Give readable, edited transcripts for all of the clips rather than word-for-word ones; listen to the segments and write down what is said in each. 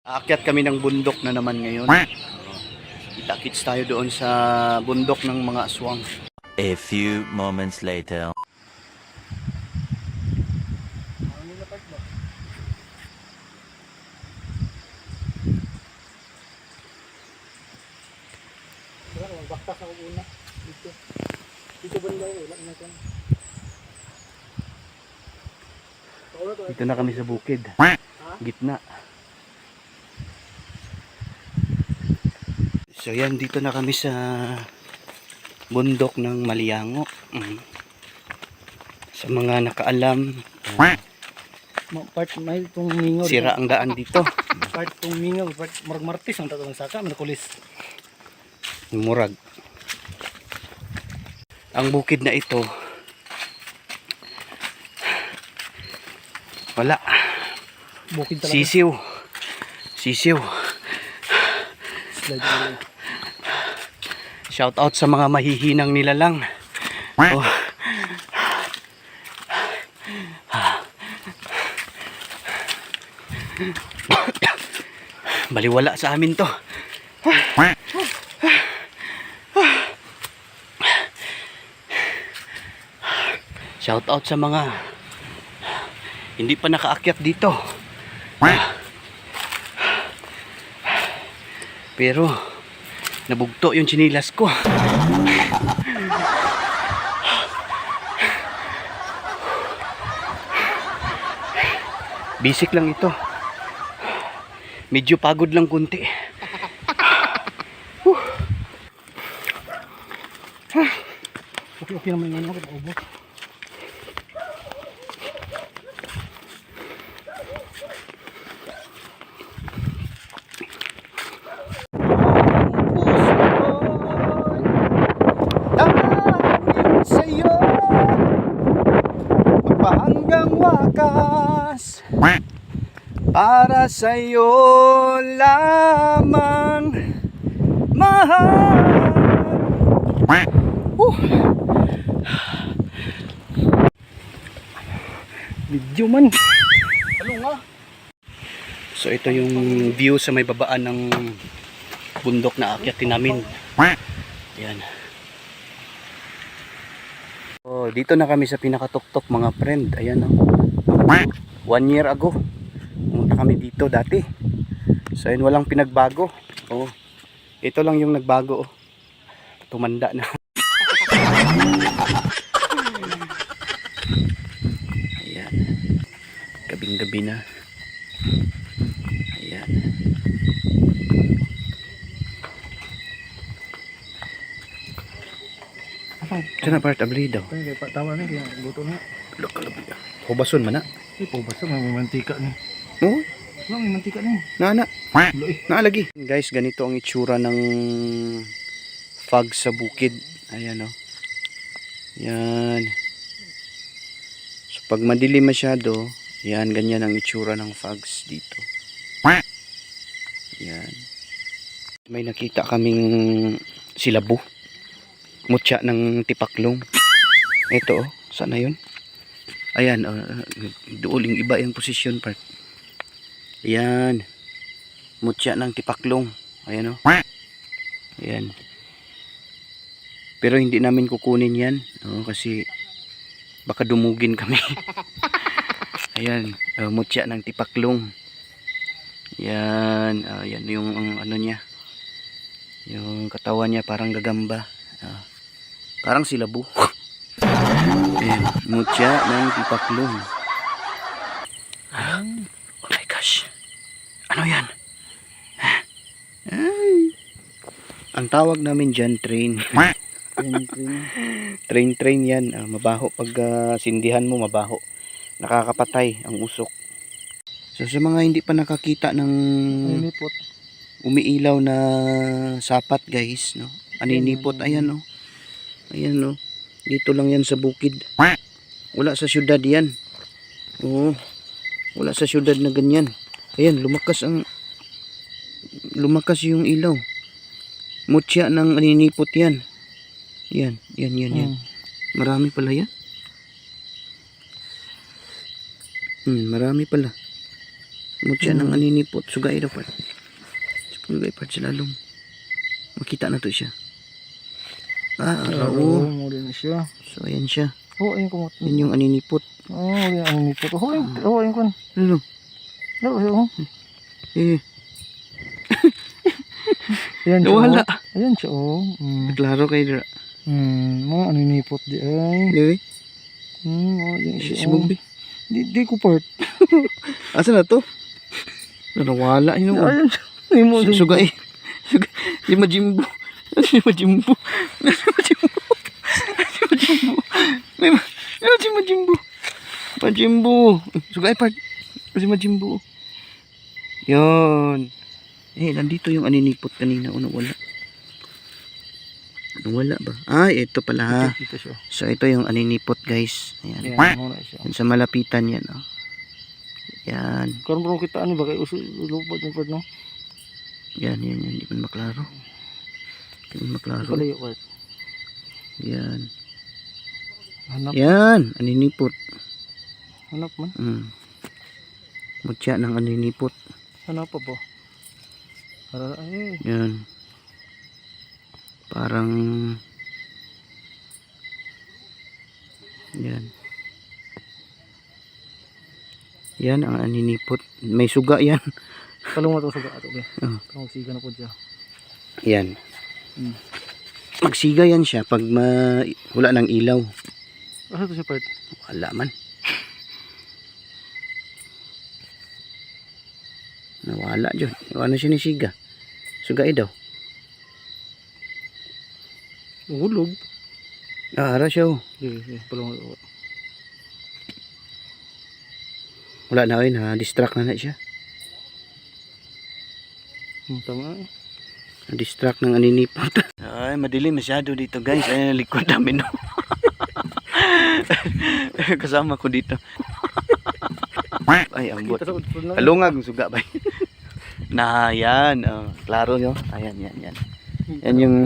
Aakyat kami ng bundok na naman ngayon. Kita-kits tayo doon sa bundok ng mga aswang. A few moments later. Baktas ako una dito. Dito banda wala na kan. Dito na kami sa bukid. Gitna. So yan, dito na kami sa bundok ng Maliango. Sa mga nakaalam, Part may itong mingaw. sira ang daan dito. Part itong mingaw. Part martis ang tatawang saka. Manakulis. Murag. Ang bukid na ito, wala. Bukid talaga. Sisiw. Sisiw. Slide na. Shout out sa mga mahihinang nilalang. Oh. Baliwala sa amin to. Shout out sa mga hindi pa nakaakyat dito. Pero nabugto yung tsinilas ko. Basic lang ito. Medyo pagod lang kunti. Okay naman yung mga ubos. Dahil sa'yo magpahanggang wakas, para sa'yo lamang mahal. Video man. Ano nga? So ito yung view sa may babaan ng bundok na akyatin namin. Ayan. Oh, dito na kami sa pinakatuktok mga friend. Ayan oh. 1 year ago. Pumunta kami dito dati. So ayun, walang pinagbago. Oh. Ito lang yung nagbago oh. Tumanda na. Ayan. Gabing-gabi na. Ayan. Diyan na part abli daw. Kaya tawa na kaya luto na. Lokalabi. Hubason man na. Ipo basta may mantika ni. Oh, Wala may mantika ni. nana. Luoy. Naalagi. Guys, ganito ang itsura ng fog sa bukid. Ayan oh. Yan. So pag madilim masyado, yan, ganyan ang itsura ng fogs dito. Yan. May nakita kaming silabo. Mutya ng tipaklong. Ito oh, sana yun? Ayan, duuling iba yung position part. Ayan. Mutya ng tipaklong. Ayan oh. Ayan. Pero hindi namin kukunin yan. Oh, kasi baka dumugin kami. Ayan. Mutya ng tipaklong. Ayan. Ayan yung ano niya. Yung katawan niya parang gagamba. Parang silabo. Ayan. Mutya ng tipaklong. Oh my gosh. Ano yan? Ay. Ang tawag namin dyan, train. Train yan. Mabaho. Pag sindihan mo, mabaho. Nakakapatay ang usok. So sa mga hindi pa nakakita ng Nilipot. umiilaw na sapat guys, no? Aninipot. Ayan, no? Ayan, no? Dito lang yan sa bukid. Wala sa syudad yan. Oo. Wala sa syudad na ganyan. Ayan, lumakas yung ilaw. Mutya ng aninipot yan. Yan. Marami pala yan. Marami pala. Mutya ng aninipot. Sugay daw pa. Sugay pa sa lalong. Makita na to siya. Oo, Oo. mo din siya. So, ayan siya. Oh, ayun kumot. Yan yung aninipot. Oh, ayun ang nipot. Oh, ayun kun. Ano? Laro, oh. Eh, Ayan siya. nawala. Oh. Ayan siya, oh. Klaro kay Dra. Mga ano nipot di ay. Anyway, Oh, ayan siya. si Bugby. Di ko part. Asa na to? Nawala yun. Ayan siya. Ay mo. Sugay. Sugay. Si Majimbo. Si Majimbo. Si Majimbo. Si Majimbo. May si Majimbo. Majimbo. Sugay part. Si Majimbo. Yun. Eh, nandito yung aninipot kanina. Nawala. Nawala ba? Ay, ito pala ha. Dito siya. So, ito yung aninipot guys. Ayan. Ayan, muna siya. Yan sa malapitan yan. Oh. Yan. Karon bro kita ano ba kay lupot ng part no? Yan. Hindi man maklaro. Hindi man maklaro. Palayo part. Yan. Hanap, Yan. Aninipot. hanap man. Mutya ng aninipot. Hanap pa po. Para ay. Yan. Parang yan. Yan ang aninipot. May suga yan. Talong na to suga ato be. Oh. Tawag siga na po siya. Yan. Hmm. Magsiga yan siya pag wala ng ilaw. Asa to siya part? Wala man. Nawala dyan. Iwan na siya ni Siga. Sugay daw. Ulog. Ara siya. Oh. Palong. Wala na rin. Na-distract na siya. Tama. Na-distract ng aninipot. Ay, madilim masyado dito guys. Ay, likod namin. No? Kasama ko dito. Ay, ambot. Kalungag ang suga ba? Na yan. Oh, klaro nyo. Ayan. Yan yung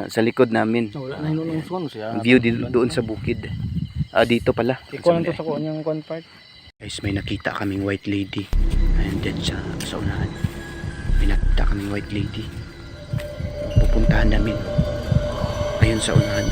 sa likod namin. Wala na hinunong suwan siya. View doon sa bukid. Dito pala. Ikaw lang to sa kuha niyang one part. Guys, may nakita kaming white lady. Ayan dyan sa unahan. May nakita kaming white lady. Pupuntahan namin. Ayun sa unahan.